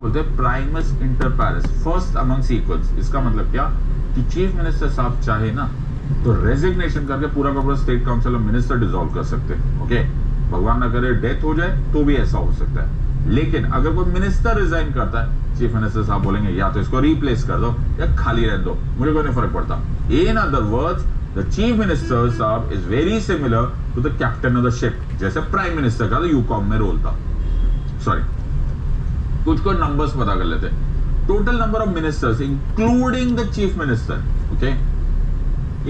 बोलते हैं primus inter pares, first amongst equals. इसका मतलब क्या कि चीफ मिनिस्टर साहब चाहे ना तो रेजिग्नेशन करके पूरा का पूरा state council of minister dissolve कर सकते हैं। ओके, भगवान ना करे डेथ हो जाए तो भी ऐसा हो सकता है। लेकिन अगर कोई मिनिस्टर रिजाइन करता है, चीफ मिनिस्टर साहब बोलेंगे या तो इसको रिप्लेस कर दो या खाली रहने दो, मुझे कोई नहीं फर्क पड़ता। In other words, the chief minister साहब is very similar to the captain of the ship, जैसे प्राइम मिनिस्टर का यूकॉम में रोल था। सॉरी, कुछ को नंबर्स पता कर लेते हैं। Total number of ministers including the chief minister, okay,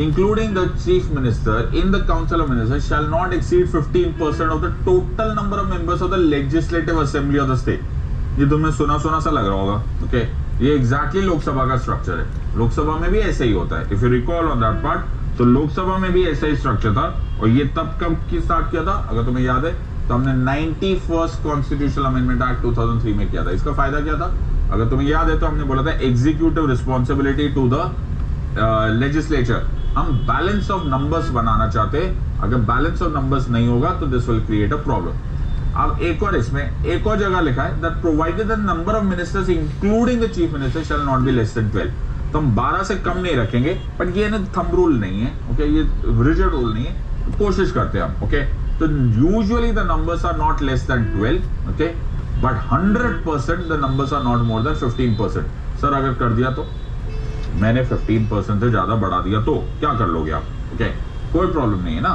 including the chief minister in the council of ministers shall not exceed 15% of the total number of members of the legislative assembly of the state। ये तुम्हें सुना सा लग रहा होगा, okay, ये exactly Lok Sabha का structure है। लोकसभा में भी ऐसे ही होता है। If you recall on that part, तो लोकसभा में भी ऐसा ही स्ट्रक्चर था। और ये तब कब की स्टार्ट किया था, अगर तुम्हें याद है तो हमने 91st कॉन्स्टिट्यूशनल अमेंडमेंट एक्ट 2003 में किया था। इसका फायदा क्या था, अगर तुम्हें याद है तो हमने बोला था executive responsibility to the legislature. हम बैलेंस ऑफ नंबर्स बनाना चाहते हैं, अगर बैलेंस ऑफ नंबर्स नहीं होगा तो this will create a problem. अब एक और इसमें एक और जगह लिखा है that provided the number of ministers including the chief minister shall not be less than 12। तो हम 12 से कम नहीं रखेंगे, बट ये ना थंब रूल नहीं है, ओके, ये रिजिड रूल नहीं है, कोशिश करते हैं हम, ओके। तो usually the numbers are not less than 12, okay, but 100% the numbers are not more than 15%। Sir अगर कर दिया तो मैंने 15% से ज्यादा बढ़ा दिया तो क्या कर लोगे आप, ओके, कोई प्रॉब्लम नहीं है ना।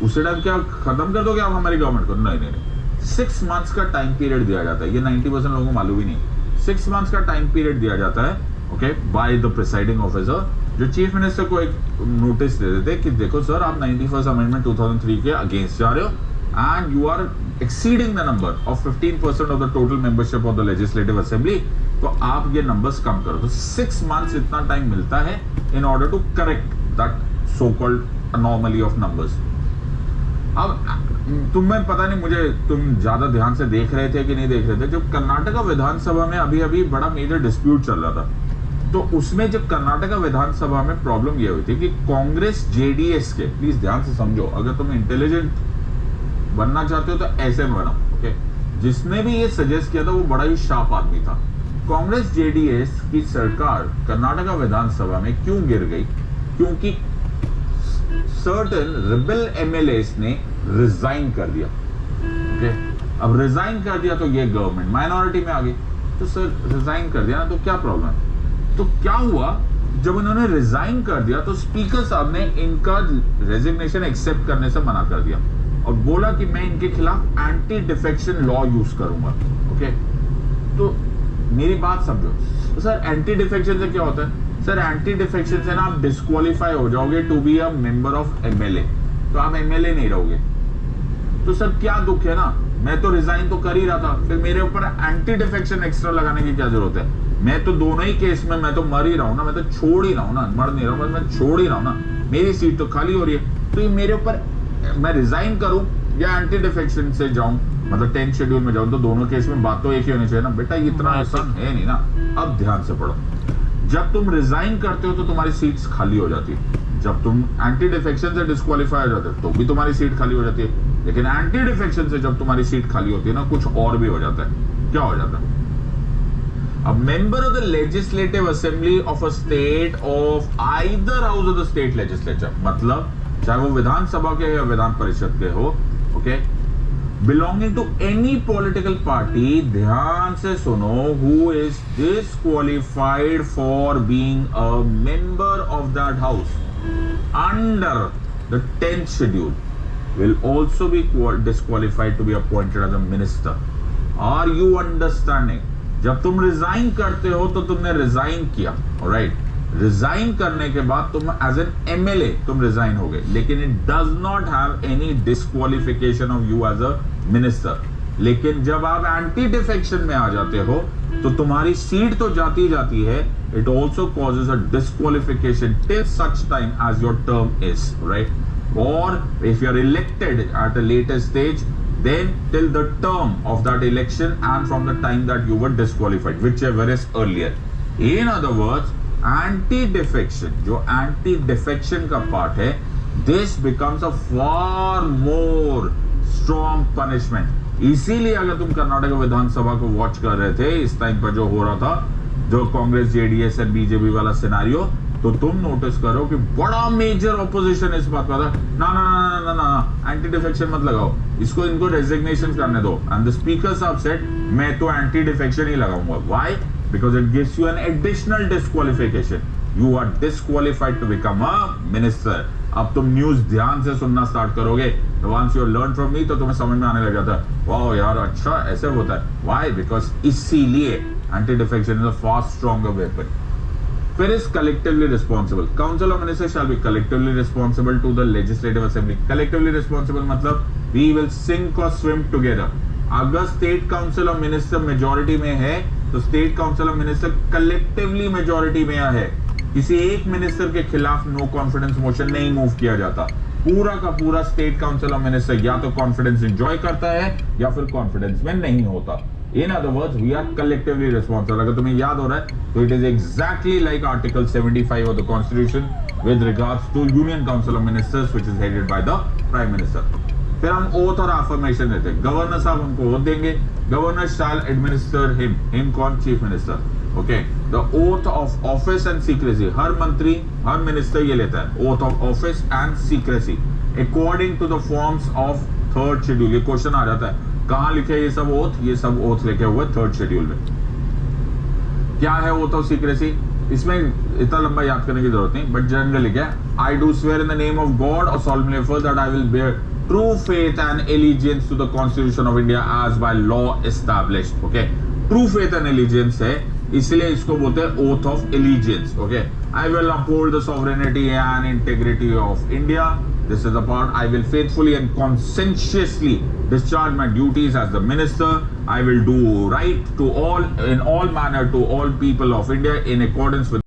उसी टाइम क्या खत्म कर दोगे आप हमारी गवर्नमेंट को? नहीं नहीं नहीं, 6 मंथ्स का टाइम पीरियड दिया जाता है। ये 90% लोगों को मालूम ही नहीं। 6 मंथ्स का टाइम पीरियड दिया जाता है, okay, by the presiding officer, जो चीफ मिनिस्टर को एक नोटिस दे देते कि देखो सर, आप 91st अमेंडमेंट 2003 के अगेंस्ट जा रहे हो and you are exceeding the number of 15% of the total membership of the legislative assembly, तो आप ये नंबर्स कम करो। तो 6 मंथ्स इतना टाइम मिलता है in order to correct that so called anomaly of numbers. अब तुम्हें पता नहीं, मुझे तुम ज्यादा ध्यान से देख रहे थे कि नहीं देख रहे थे, जब कर्नाटका विधानसभा में अभी अभी बड़ा मेजर डिस्प्यूट चल रहा था, तो उसमें जब कर्नाटका विधानसभा में प्रॉब्लम ये हुई थी कि कांग्रेस जेडीएस के, प्लीज ध्यान से समझो, अगर तुम इंटेलिजेंट बनना चाहते हो तो ऐसे में बनाओ, ओके, जिसने भी ये सजेस्ट किया था वो बड़ा ही शार्प आदमी था। कांग्रेस जेडीएस की सरकार कर्नाटका विधानसभा में क्यों गिर गई? क्योंकि सर्टेन रिबेल एमएलएस ने रिजाइन कर दिया, ओके। अब रिजाइन कर दिया तो ये गवर्नमेंट माइनॉरिटी में आ गई। तो सर रिजाइन कर दिया ना, तो क्या प्रॉब्लम है? तो क्या हुआ, जब उन्होंने रिजाइन कर दिया तो स्पीकर साहब ने इनका रेजिग्नेशन एक्सेप्ट करने से मना कर दिया और बोला कि मैं इनके खिलाफ एंटी डिफेक्शन लॉ यूज करूंगा, ओके। तो मेरी बात समझो, तो सर एंटी डिफेक्शन से क्या होता है? सर एंटी डिफेक्शन से ना आप डिस्क्वालीफाई हो जाओगे to be a member of MLA, तो आप एमएलए नहीं रहोगे। तो सर क्या दुख है ना, मैं तो रिजाइन तो कर ही रहा था, फिर मेरे ऊपर एंटी डिफेक्शन एक्स्ट्रा लगाने की क्या जरूरत है? मैं तो दोनों ही केस में मैं तो मर ही रहा हूं ना, मैं तो छोड़ ही रहा हूं ना, मर नहीं रहा हूं, मैं छोड़ ही रहा हूं ना, मेरी सीट तो खाली हो रही है। तो ये मेरे ऊपर, मैं रिजाइन करूं या एंटी डिफेक्शन से जाऊं, मतलब 10th शेड्यूल में जाऊं, तो दोनों केस में बात तो एक ही होनी चाहिए ना बेटा, इतना आसान है नहीं ना। अब ध्यान से पढ़ो, जब तुम रिजाइन करते हो तो तुम्हारी सीट्स खाली हो जाती है, जब तुम एंटी डिफेक्शन से डिस्क्वालीफाई हो जाते हो तो भी तुम्हारी सीट खाली हो जाती है, लेकिन एंटी डिफेक्शन से जब तुम्हारी सीट खाली होती है ना, कुछ और भी हो जाता है। क्या हो जाता है? A member of the legislative assembly of a state of either house of the state legislature, मतलब चाहे वो विधानसभा के या विधान परिषद के हो, okay, belonging to any political party, ध्यान से सुनो, who is disqualified for being a member of that house under the 10th schedule will also be disqualified to be appointed as a minister. Are you understanding? जब तुम resign करते हो तो तुमने resign किया, ऑलराइट, रिजाइन करने के बाद तुम एज एन एमएलए तुम रिजाइन हो गए, लेकिन it does not have any disqualification of you as a minister. लेकिन जब आप एंटी डिफेक्शन में आ जाते हो तो तुम्हारी सीट तो जाती जाती है, it also causes a disqualification till such time as your term is, right, और if you are elected at a later stage, then till the term of that election and from the time that you were disqualified, whichever is earlier. In other words, anti-defection, जो anti-defection का part है, this becomes a far more strong punishment. इसीलिए अगर तुम कर्नाटक विधानसभा को watch कर रहे थे इस टाइम पर जो हो रहा था, जो कांग्रेस जेडीएस और बीजेपी वाला सिनेरियो, तो तुम नोटिस करो कि बड़ा मेजर ऑपोजिशन इस बात का था, ना ना ना ना ना एंटी डिफेक्शन मत लगाओ, इसको इनको रेजिग्नेशन करने दो। And the speaker sahib said मैं तो एंटी डिफेक्शन ही लगाऊंगा। Why? Because it gives you an additional disqualification, you are disqualified to become a minister. अब तुम न्यूज ध्यान से सुनना स्टार्ट करोगे, once you learn from me, तो तुम्हें समझ में आने लग जाता है, वाह यार अच्छा ऐसे होता है। व्हाई? बिकॉज इसीलिए anti defection is a far stronger weapon. फिर is collectively responsible. Council of ministers shall be collectively responsible to the legislative assembly. Collectively responsible मतलब वी विल सिंक और स्विम टुगेदर। अगर state council of minister majority में है तो state council of minister collectively majority में है। किसी एक मिनिस्टर के खिलाफ नो कॉन्फिडेंस मोशन नहीं मूव किया जाता। पूरा का पूरा स्टेट काउंसिल ऑफ मिनिस्टर या तो कॉन्फिडेंस एंजॉय करता है या फिर कॉन्फिडेंस में नहीं होता। In other words we are collectively responsible. अगर तुम्हें याद हो रहा है तो it is exactly like article 75 of the constitution with regards to union council of ministers which is headed by the prime minister. फिर हम ओथ और अफर्मेशन देते हैं। गवर्नर साहब हमको ओथ देंगे। गवर्नर शैल एडमिनिस्टर हिम कौन? Chief minister. Okay, the oath of office and secrecy. हर मंत्री हर मिनिस्टर ये लेता है, oath of office and secrecy according to the forms of third schedule. ये क्वेश्चन आ जाता है, कहां लिखे ये सब ओथ? ये सब ओथ लिखे हुए थर्ड शेड्यूल में। क्या है ओथ ऑफ सीक्रेसी? इसमें इतना लंबा याद करने की जरूरत नहीं, बट जनरली क्या है, I do swear in the name of God और solemnly affirm that I will bear true faith and allegiance to the Constitution of India as by law established. Okay, true faith and allegiance है, इसलिए इसको बोलते हैं oath of allegiance. Okay, I will uphold the sovereignty and integrity of India. This is the part. I will faithfully and conscientiously discharge my duties as the minister. I will do right to all in all manner to all people of India in accordance with